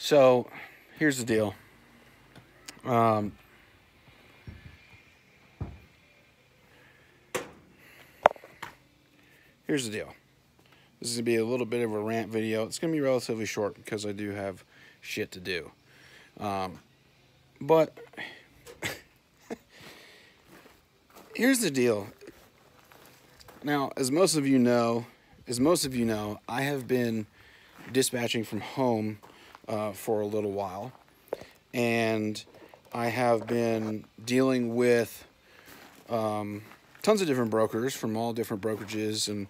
So, here's the deal. Um, here's the deal. This is going to be a little bit of a rant video. It's going to be relatively short because I do have shit to do. But here's the deal. Now, as most of you know, I have been dispatching from home for a little while, and I have been dealing with tons of different brokers from all different brokerages and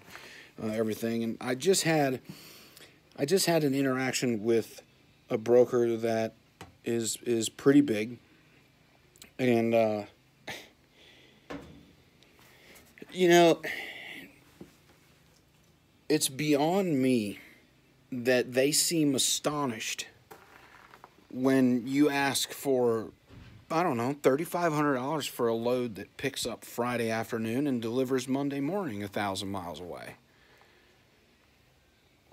everything. And I just had an interaction with a broker that is pretty big, and you know, it's beyond me that they seem astonished when you ask for, I don't know, $3,500 for a load that picks up Friday afternoon and delivers Monday morning 1,000 miles away.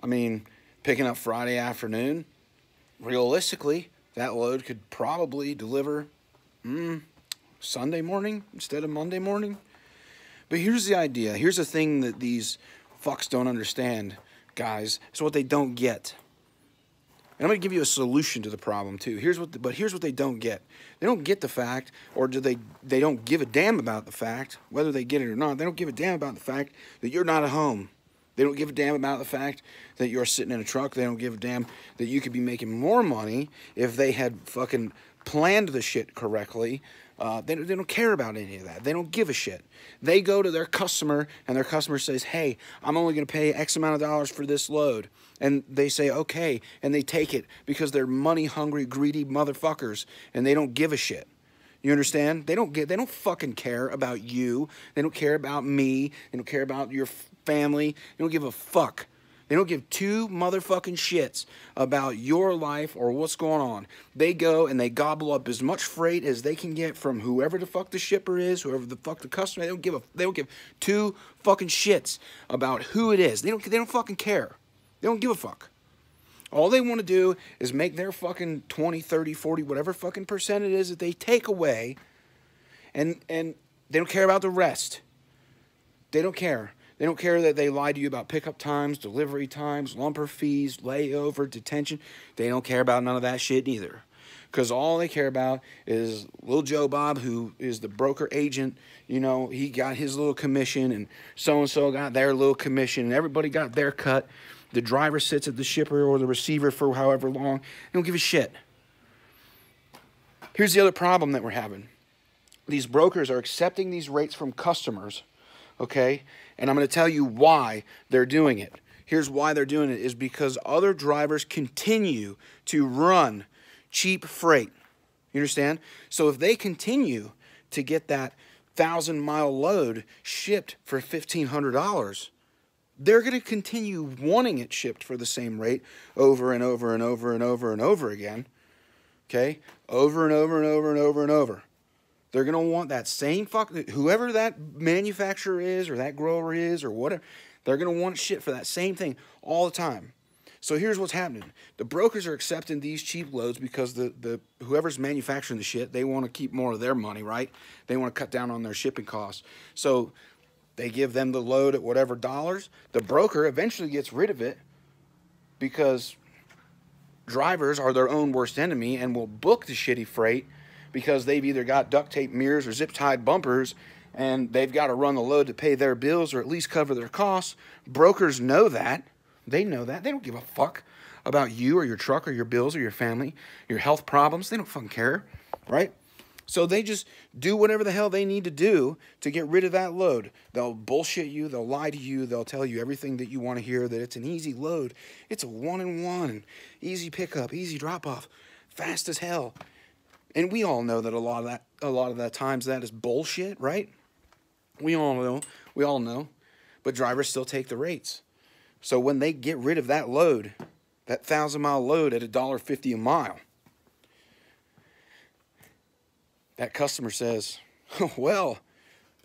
I mean, picking up Friday afternoon, realistically, that load could probably deliver Sunday morning instead of Monday morning. But here's the idea. Here's the thing that these fucks don't understand, guys. It's what they don't get. And I'm going to give you a solution to the problem, too. Here's what they don't get. They don't get the fact, or they don't give a damn about the fact, whether they get it or not. They don't give a damn about the fact that you're not at home. They don't give a damn about the fact that you're sitting in a truck. They don't give a damn that you could be making more money if they had fucking planned the shit correctly. They don't care about any of that. They don't give a shit. They go to their customer, and their customer says, hey, I'm only going to pay X amount of dollars for this load. And they say, okay, and they take it because they're money-hungry, greedy motherfuckers, and they don't give a shit. You understand? They don't fucking care about you. They don't care about me. They don't care about your family. They don't give a fuck. They don't give two motherfucking shits about your life or what's going on. They go and they gobble up as much freight as they can get from whoever the fuck the shipper is, whoever the fuck the customer. They don't give two fucking shits about who it is. They don't fucking care. They don't give a fuck. All they want to do is make their fucking 20, 30, 40, whatever fucking percent it is that they take away, and they don't care about the rest. They don't care. They don't care that they lie to you about pickup times, delivery times, lumper fees, layover, detention. They don't care about none of that shit either. Because all they care about is Lil Joe Bob, who is the broker agent. You know, he got his little commission, and so-and-so got their little commission, and everybody got their cut. The driver sits at the shipper or the receiver for however long. They don't give a shit. Here's the other problem that we're having. These brokers are accepting these rates from customers, okay? And I'm going to tell you why they're doing it. Here's why they're doing it, is because other drivers continue to run cheap freight. You understand? So if they continue to get that 1,000-mile load shipped for $1,500, they're going to continue wanting it shipped for the same rate over and over and over and over and over again. Okay? Over and over and over and over and over. They're going to want that same whoever that manufacturer is or that grower is or whatever, they're going to want shit for that same thing all the time. So here's what's happening. The brokers are accepting these cheap loads because the whoever's manufacturing the shit, they want to keep more of their money, right? They want to cut down on their shipping costs. So they give them the load at whatever dollars. The broker eventually gets rid of it because drivers are their own worst enemy and will book the shitty freight because they've either got duct tape mirrors or zip-tied bumpers, and they've got to run the load to pay their bills or at least cover their costs. Brokers know that. They know that. They don't give a fuck about you or your truck or your bills or your family, your health problems. They don't fucking care, right? So they just do whatever the hell they need to do to get rid of that load. They'll bullshit you. They'll lie to you. They'll tell you everything that you want to hear, that it's an easy load. It's a one-and-one, easy pickup, easy drop-off, fast as hell. And we all know that a lot of that times that is bullshit, right? We all know. But drivers still take the rates. So when they get rid of that load, that 1,000-mile load at $1.50 a mile, that customer says, well,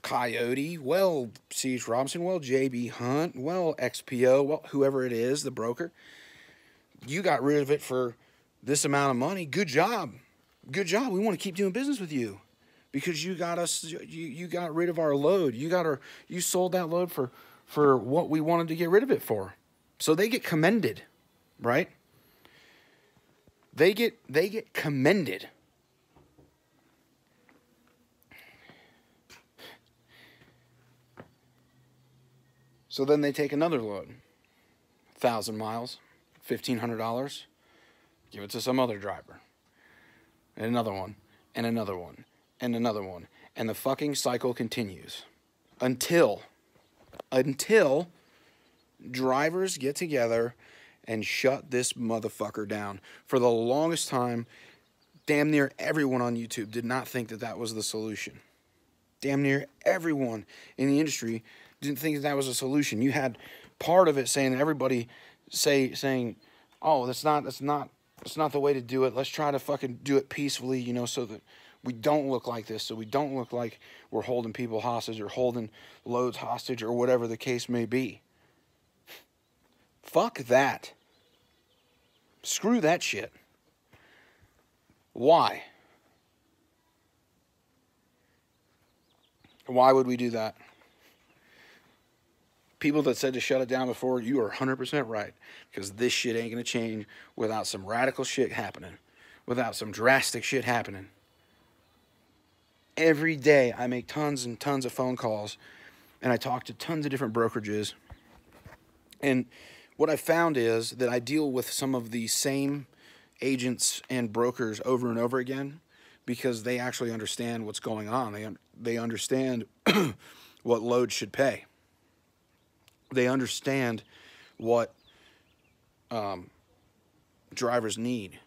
Coyote, well, C.H. Robinson, well, J.B. Hunt, well, XPO, well, whoever it is, the broker, you got rid of it for this amount of money. Good job. Good job. We want to keep doing business with you because you got us, you got rid of our load. You sold that load for what we wanted to get rid of it for. So they get commended, right? They get commended. So then they take another load, 1,000 miles, $1,500, give it to some other driver, and another one, and another one, and another one, and the fucking cycle continues until drivers get together and shut this motherfucker down. For the longest time, damn near everyone on YouTube did not think that that was the solution. Damn near everyone in the industry didn't think that was a solution. You had part of it saying, everybody saying, oh, that's not the way to do it. Let's try to fucking do it peacefully, you know, so that we don't look like this, so we don't look like we're holding people hostage or holding loads hostage or whatever the case may be. Fuck that. Screw that shit. Why? Why would we do that? People that said to shut it down before, you are 100% right. Because this shit ain't going to change without some radical shit happening. Without some drastic shit happening. Every day I make tons and tons of phone calls. And I talk to tons of different brokerages. And what I found is that I deal with some of the same agents and brokers over and over again. Because they actually understand what's going on. They understand what loads should pay. They understand what drivers need.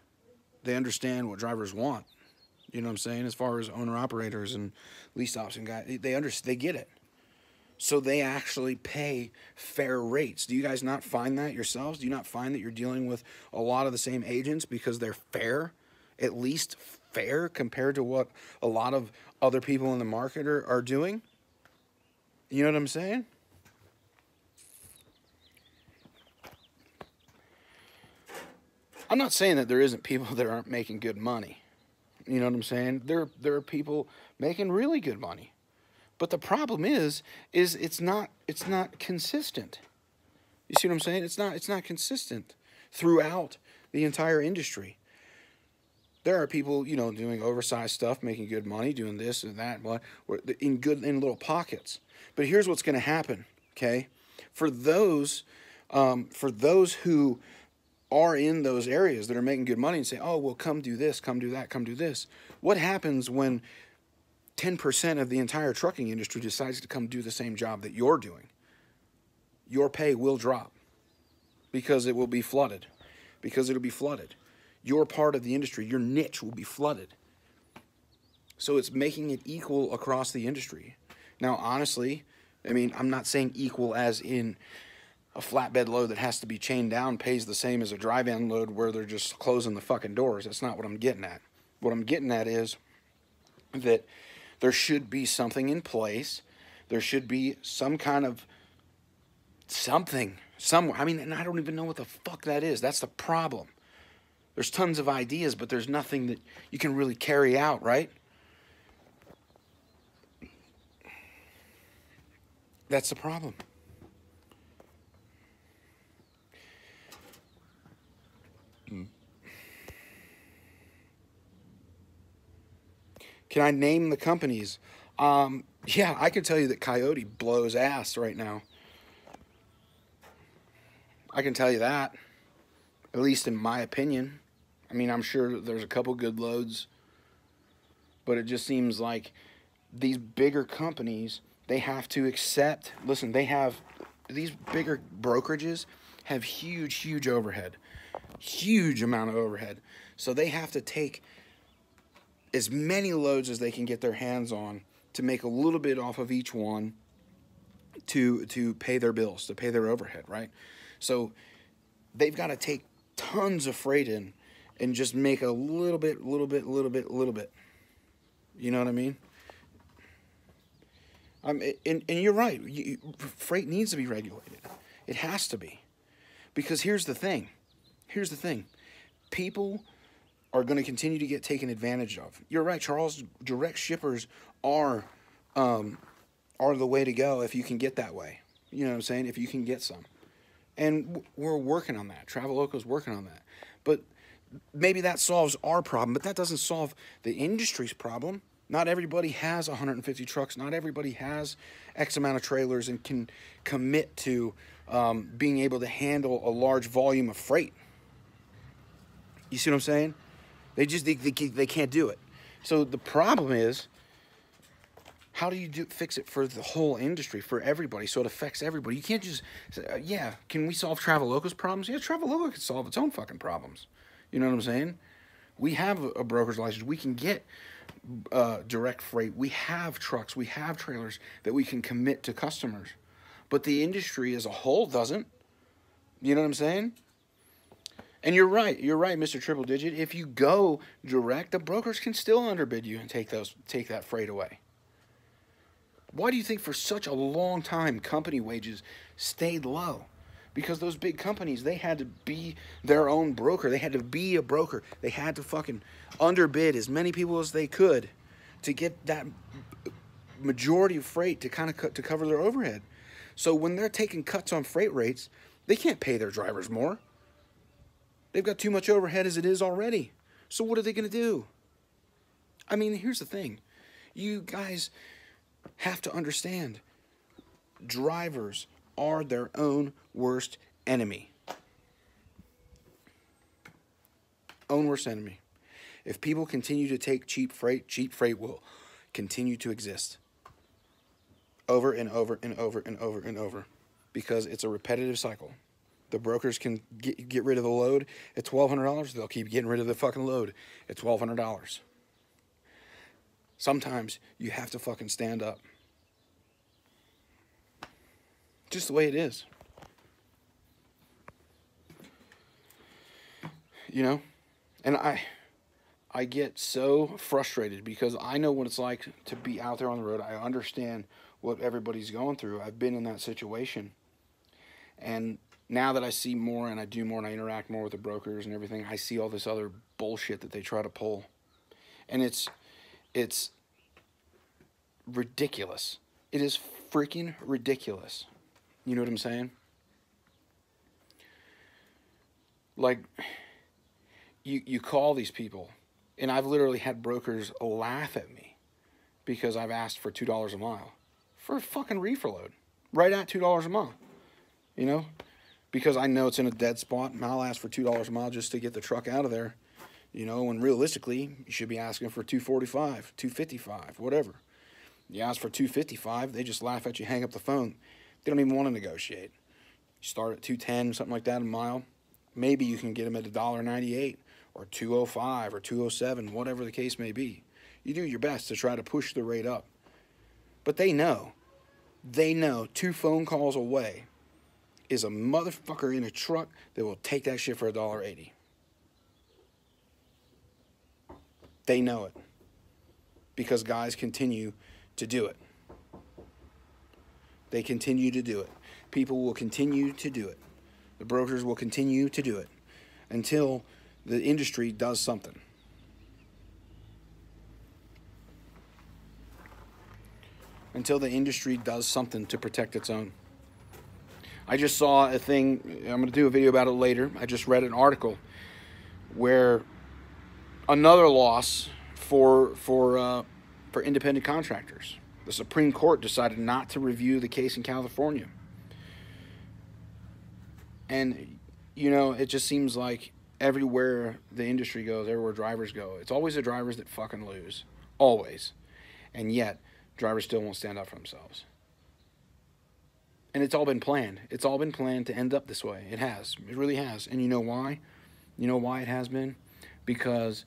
They understand what drivers want. You know what I'm saying? As far as owner-operators and lease ops and guys, they get it. So they actually pay fair rates. Do you guys not find that yourselves? Do you not find that you're dealing with a lot of the same agents because they're fair? At least fair compared to what a lot of other people in the market are doing? You know what I'm saying? I'm not saying that there isn't people that aren't making good money. You know what I'm saying? There are people making really good money. But the problem is it's not consistent. You see what I'm saying? It's not consistent throughout the entire industry. There are people, you know, doing oversized stuff, making good money, doing this and that, in little pockets. But here's what's going to happen, okay? For those who are in those areas that are making good money and say, oh, well, come do this, come do that, come do this. What happens when 10% of the entire trucking industry decides to come do the same job that you're doing? Your pay will drop because it will be flooded. Because it'll be flooded. Your part of the industry, your niche will be flooded. So it's making it equal across the industry. Now, honestly, I mean, I'm not saying equal as in a flatbed load that has to be chained down pays the same as a dry van load where they're just closing the fucking doors. That's not what I'm getting at. What I'm getting at is that there should be something in place. There should be some kind of something somewhere. I mean, and I don't even know what the fuck that is. That's the problem. There's tons of ideas, but there's nothing that you can really carry out, right? That's the problem. Can I name the companies? Yeah, I can tell you that Coyote blows ass right now. I can tell you that, at least in my opinion. I mean, I'm sure there's a couple good loads, but it just seems like these bigger companies, they have to accept, listen, these bigger brokerages have huge overhead, huge amount of overhead. So they have to take as many loads as they can get their hands on to make a little bit off of each one to pay their bills, to pay their overhead, right? So they've got to take tons of freight in and just make a little bit. You know what I mean? And you're right. Freight needs to be regulated. It has to be. Because here's the thing. People are going to continue to get taken advantage of. You're right, Charles. Direct shippers are the way to go if you can get that way. You know what I'm saying? If you can get some. And we're working on that. Traveloco's working on that. But maybe that solves our problem, but that doesn't solve the industry's problem. Not everybody has 150 trucks. Not everybody has X amount of trailers and can commit to being able to handle a large volume of freight. You see what I'm saying? They can't do it. So the problem is, how do you fix it for the whole industry, for everybody, so it affects everybody? You can't just say, yeah, can we solve Traveloco's problems? Yeah, Traveloco can solve its own fucking problems. You know what I'm saying? We have a broker's license. We can get direct freight. We have trucks. We have trailers that we can commit to customers. But the industry as a whole doesn't. You know what I'm saying? And you're right, Mr. Triple Digit. If you go direct, the brokers can still underbid you and take that freight away. Why do you think for such a long time company wages stayed low? Because those big companies, they had to be their own broker. They had to be a broker. They had to fucking underbid as many people as they could to get that majority of freight to kind of to cover their overhead. So when they're taking cuts on freight rates, they can't pay their drivers more. They've got too much overhead as it is already. So what are they going to do? I mean, here's the thing. You guys have to understand, drivers are their own worst enemy. Own worst enemy. If people continue to take cheap freight will continue to exist. Over and over and over and over and over. Because it's a repetitive cycle. The brokers can get rid of the load at $1,200. They'll keep getting rid of the fucking load at $1,200. Sometimes you have to fucking stand up. Just the way it is. You know? And I get so frustrated because I know what it's like to be out there on the road. I understand what everybody's going through. I've been in that situation. And now that I see more and I do more and I interact more with the brokers and everything, I see all this other bullshit that they try to pull. And it's ridiculous. It is freaking ridiculous. You know what I'm saying? Like, you call these people, and I've literally had brokers laugh at me because I've asked for $2 a mile for a fucking reefer load, right at $2 a mile. You know? Because I know it's in a dead spot, and I'll ask for $2 a mile just to get the truck out of there. You know, when realistically, you should be asking for $2.45, $2.55, whatever. You ask for $2.55, they just laugh at you, hang up the phone. They don't even want to negotiate. You start at $2.10, something like that a mile. Maybe you can get them at $1.98 or $2.05 or $2.07, whatever the case may be. You do your best to try to push the rate up. But they know 2 phone calls away is a motherfucker in a truck that will take that shit for $1.80. They know it. Because guys continue to do it. They continue to do it. People will continue to do it. The brokers will continue to do it until the industry does something. Until the industry does something to protect its own. I just saw a thing, I'm going to do a video about it later. I just read an article where another loss for independent contractors. The Supreme Court decided not to review the case in California. And, you know, it just seems like everywhere the industry goes, everywhere drivers go, it's always the drivers that fucking lose. Always. And yet, drivers still won't stand up for themselves. And it's all been planned. It's all been planned to end up this way. It has. It really has. And you know why? You know why it has been? Because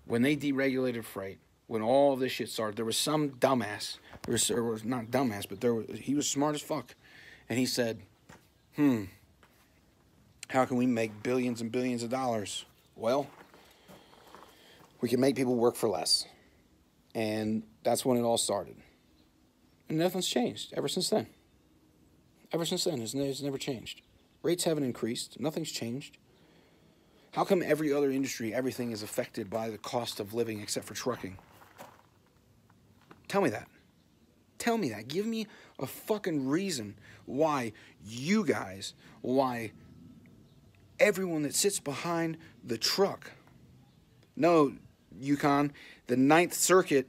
when they deregulated freight, when all of this shit started, there was some dumbass, or was not dumbass, but he was smart as fuck. And he said, how can we make billions and billions of dollars? Well, we can make people work for less. And that's when it all started. And nothing's changed ever since then. Ever since then, it's never changed. Rates haven't increased. Nothing's changed. How come every other industry, everything is affected by the cost of living except for trucking? Tell me that. Tell me that. Give me a fucking reason why you guys, why everyone that sits behind the truck. No, Yukon, the Ninth Circuit,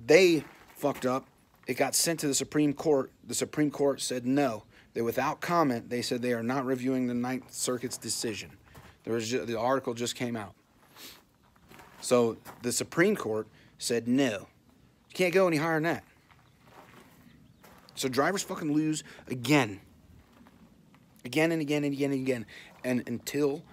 they fucked up. It got sent to the Supreme Court. The Supreme Court said no. They, without comment, they said they are not reviewing the Ninth Circuit's decision. The article just came out. So the Supreme Court said no. You can't go any higher than that. So drivers fucking lose again. Again and again and again and again. And until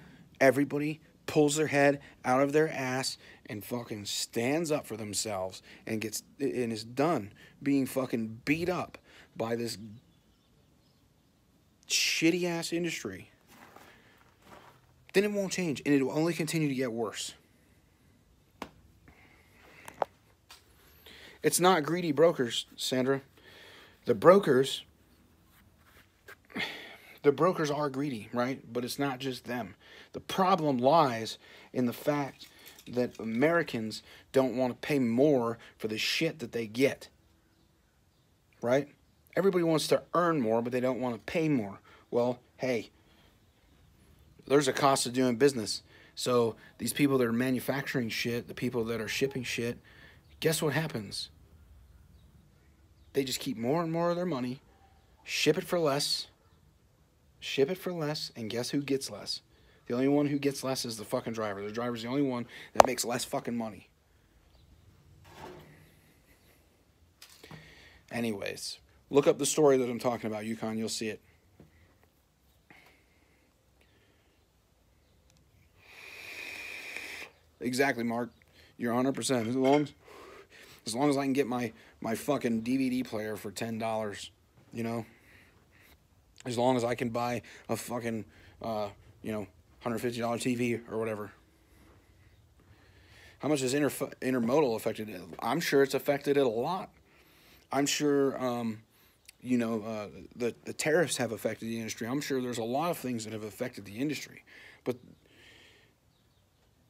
everybody pulls their head out of their ass and fucking stands up for themselves and is done being fucking beat up by this shitty ass industry, then it won't change, and it will only continue to get worse. It's not greedy brokers, Sandra. The brokers are greedy, right? But it's not just them. The problem lies in the fact that Americans don't want to pay more for the shit that they get, right? Everybody wants to earn more, but they don't want to pay more. Well, hey, there's a cost of doing business. So these people that are manufacturing shit, the people that are shipping shit, guess what happens? They just keep more and more of their money, ship it for less, and guess who gets less? The only one who gets less is the fucking driver. The driver's the only one that makes less fucking money. Anyways, look up the story that I'm talking about, Yukon. You'll see it. Exactly, Mark. You're 100%. As long as I can get my fucking DVD player for $10, you know? As long as I can buy a fucking, $150 TV or whatever. How much has intermodal affected it? I'm sure it's affected it a lot. I'm sure, the tariffs have affected the industry. I'm sure there's a lot of things that have affected the industry.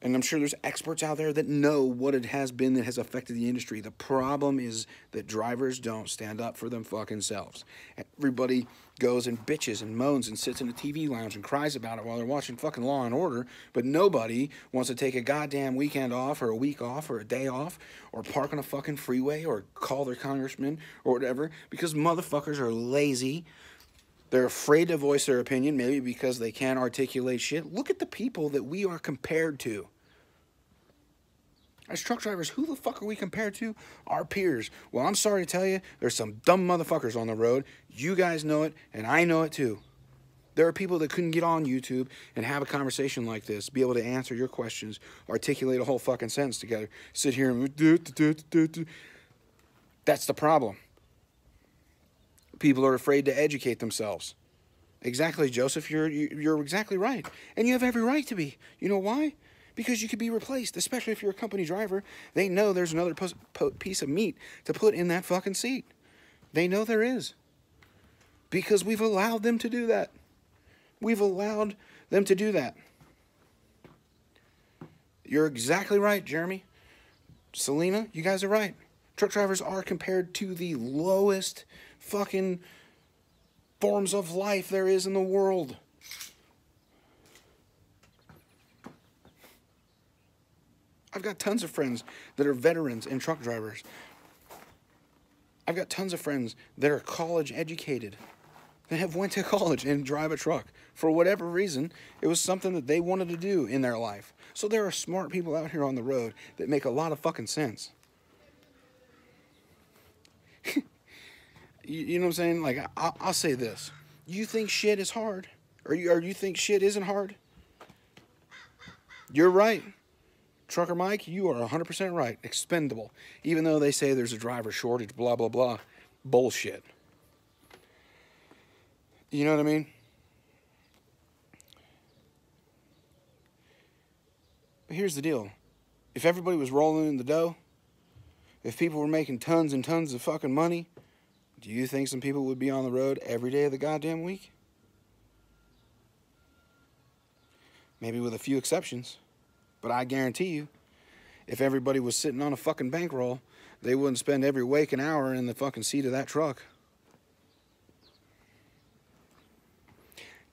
And I'm sure there's experts out there that know what it has been that has affected the industry. The problem is that drivers don't stand up for them fucking selves. Everybody goes and bitches and moans and sits in a TV lounge and cries about it while they're watching fucking Law and Order, but nobody wants to take a goddamn weekend off or a week off or a day off or park on a fucking freeway or call their congressman or whatever because motherfuckers are lazy. They're afraid to voice their opinion, maybe because they can't articulate shit. Look at the people that we are compared to. As truck drivers, who the fuck are we compared to? Our peers. Well, I'm sorry to tell you, there's some dumb motherfuckers on the road. You guys know it, and I know it too. There are people that couldn't get on YouTube and have a conversation like this, be able to answer your questions, articulate a whole fucking sentence together, sit here and... That's the problem. People are afraid to educate themselves. Exactly, Joseph. You're exactly right. And you have every right to be. You know why? Because you could be replaced, especially if you're a company driver. They know there's another piece of meat to put in that fucking seat. They know there is. Because we've allowed them to do that. We've allowed them to do that. You're exactly right, Jeremy. Selena, you guys are right. Truck drivers are compared to the lowest fucking forms of life there is in the world. I've got tons of friends that are veterans and truck drivers. I've got tons of friends that are college educated, that have went to college and drive a truck. For whatever reason, it was something that they wanted to do in their life. So there are smart people out here on the road that make a lot of fucking sense. You know what I'm saying? Like, I'll say this. You think shit is hard? Or you think shit isn't hard? You're right. Trucker Mike, you are 100% right. Expendable. Even though they say there's a driver shortage, blah, blah, blah. Bullshit. You know what I mean? But here's the deal. If everybody was rolling in the dough, if people were making tons and tons of fucking money, do you think some people would be on the road every day of the goddamn week? Maybe with a few exceptions. But I guarantee you, if everybody was sitting on a fucking bankroll, they wouldn't spend every waking hour in the fucking seat of that truck.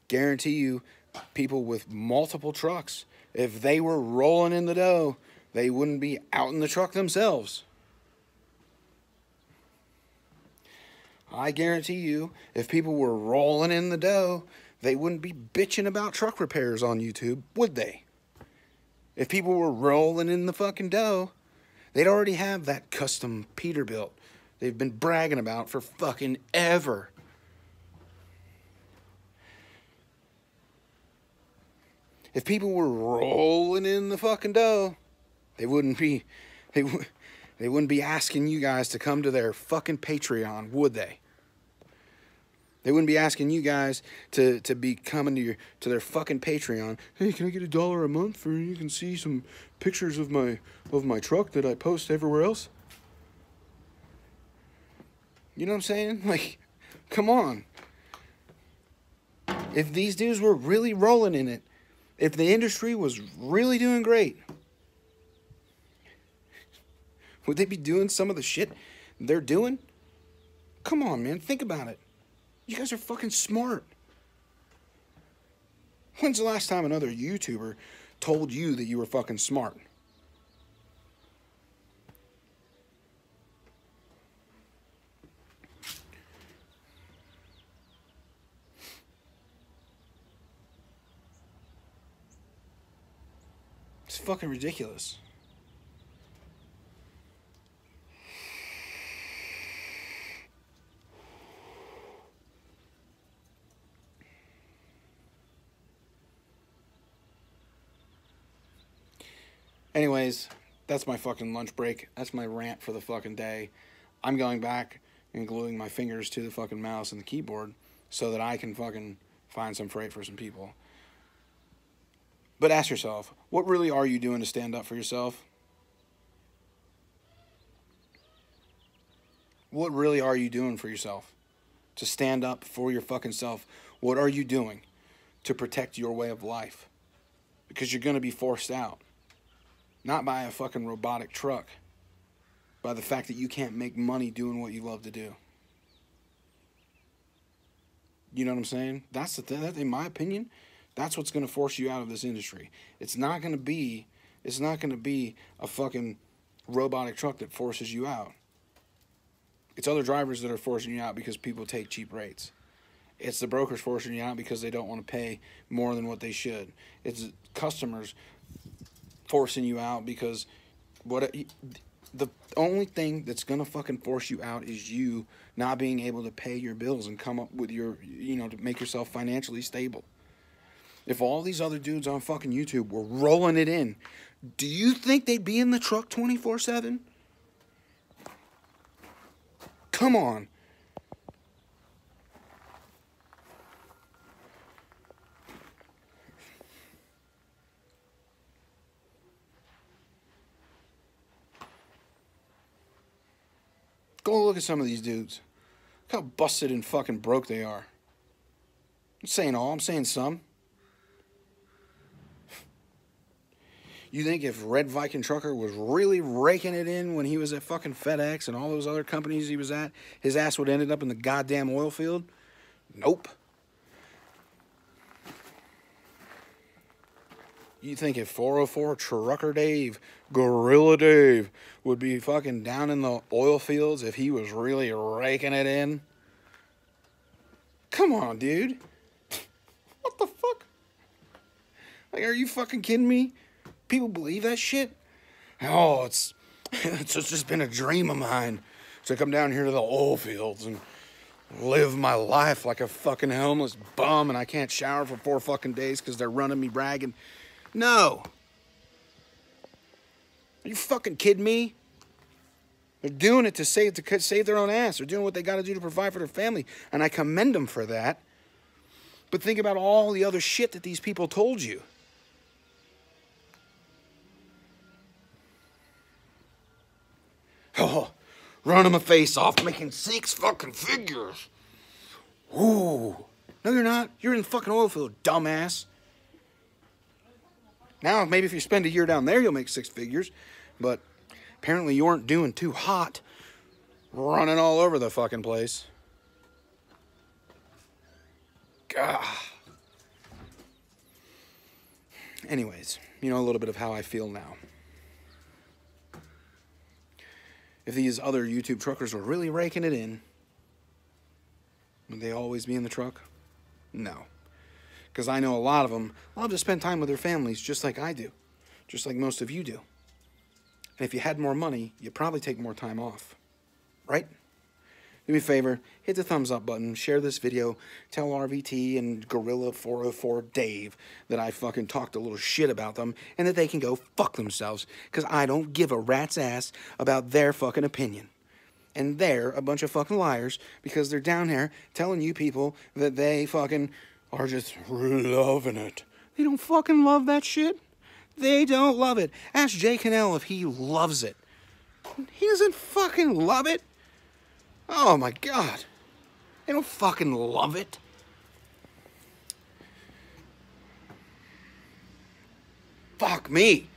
Guarantee you, people with multiple trucks, if they were rolling in the dough, they wouldn't be out in the truck themselves. I guarantee you, if people were rolling in the dough, they wouldn't be bitching about truck repairs on YouTube, would they? If people were rolling in the fucking dough, they'd already have that custom Peterbilt they've been bragging about for fucking ever. If people were rolling in the fucking dough, they wouldn't be asking you guys to come to their fucking Patreon, would they? They wouldn't be asking you guys to be coming to their fucking Patreon. Hey, can I get $1 a month for you can see some pictures of my truck that I post everywhere else? You know what I'm saying? Like, come on. If these dudes were really rolling in it, if the industry was really doing great, would they be doing some of the shit they're doing? Come on, man. Think about it. You guys are fucking smart. When's the last time another YouTuber told you that you were fucking smart? It's fucking ridiculous. Anyways, that's my fucking lunch break. That's my rant for the fucking day. I'm going back and gluing my fingers to the fucking mouse and the keyboard so that I can fucking find some freight for some people. But ask yourself, what really are you doing to stand up for yourself? What really are you doing for yourself? To stand up for your fucking self? What are you doing to protect your way of life? Because you're going to be forced out. Not by a fucking robotic truck. By the fact that you can't make money doing what you love to do. You know what I'm saying? That's the thing. In my opinion, that's what's going to force you out of this industry. It's not going to be a fucking robotic truck that forces you out. It's other drivers that are forcing you out because people take cheap rates. It's the brokers forcing you out because they don't want to pay more than what they should. It's customers forcing you out because the only thing that's gonna fucking force you out is you not being able to pay your bills and come up with your, to make yourself financially stable. If all these other dudes on fucking YouTube were rolling it in, do you think they'd be in the truck 24/7? Come on. Go look at some of these dudes. Look how busted and fucking broke they are. I'm saying all, I'm saying some. You think if Red Viking Trucker was really raking it in when he was at fucking FedEx and all those other companies he was at, his ass would have ended up in the goddamn oil field? Nope. You think if 404 Trucker Dave, Gorilla Dave, would be fucking down in the oil fields if he was really raking it in? Come on, dude. What the fuck? Like, are you fucking kidding me? People believe that shit? Oh, it's just been a dream of mine to come down here to the oil fields and live my life like a fucking homeless bum and I can't shower for 4 fucking days because they're running me bragging. No. Are you fucking kidding me? They're doing it to save their own ass. They're doing what they got to do to provide for their family, and I commend them for that. But think about all the other shit that these people told you. Oh, running my face off, making 6 fucking figures. Ooh. No, you're not. You're in the fucking oil field, dumbass. Now, maybe if you spend a year down there, you'll make 6 figures. But apparently you weren't doing too hot running all over the fucking place. God. Anyways, you know a little bit of how I feel now. If these other YouTube truckers were really raking it in, would they always be in the truck? No. Because I know a lot of them love to spend time with their families just like I do. Just like most of you do. And if you had more money, you'd probably take more time off. Right? Do me a favor, hit the thumbs up button, share this video, tell RVT and Gorilla404 Dave that I fucking talked a little shit about them and that they can go fuck themselves because I don't give a rat's ass about their fucking opinion. And they're a bunch of fucking liars because they're down here telling you people that they fucking are just loving it. They don't fucking love that shit. They don't love it. Ask Jay Cannell if he loves it. He doesn't fucking love it. Oh my God. They don't fucking love it. Fuck me.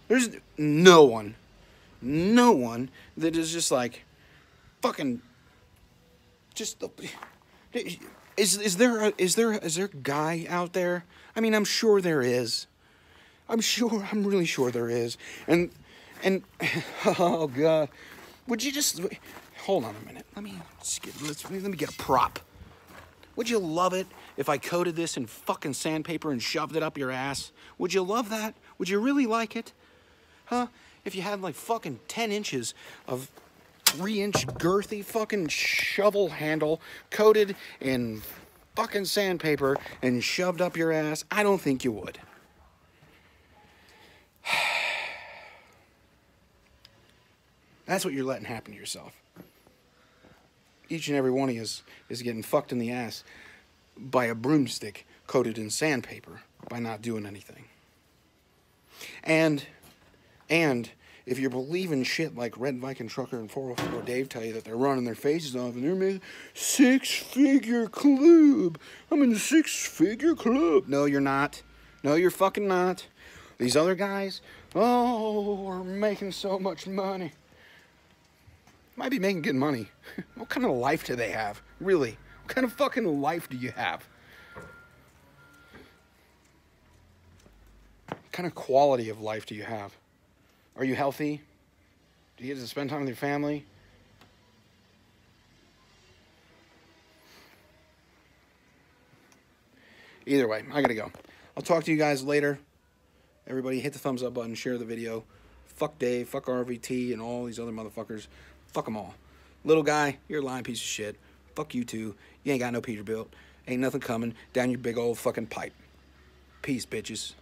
There's no one that is just like fucking just the is there a guy out there? I mean, I'm sure there is. I'm really sure there is. And oh God. Would you just hold on a minute? Let me get a prop. Would you love it if I coated this in fucking sandpaper and shoved it up your ass? Would you love that? Would you really like it? Huh? If you had like fucking 10 inches of 3-inch girthy fucking shovel handle coated in fucking sandpaper and shoved up your ass, I don't think you would. That's what you're letting happen to yourself. Each and every one of you is getting fucked in the ass by a broomstick coated in sandpaper by not doing anything. And if you're believing shit like Red Viking Trucker and 404 Dave tell you that they're running their faces off and they're making 6-figure club. I'm in a 6-figure club. No, you're not. No, you're fucking not. These other guys, are making so much money. Might be making good money. What kind of life do they have? Really? What kind of fucking life do you have? What kind of quality of life do you have? Are you healthy? Do you get to spend time with your family? Either way, I gotta go. I'll talk to you guys later. Everybody hit the thumbs up button, share the video. Fuck Dave, fuck RVT, and all these other motherfuckers. Fuck them all. Little guy, you're a lying piece of shit. Fuck you too. You ain't got no Peterbilt. Ain't nothing coming down your big old fucking pipe. Peace, bitches.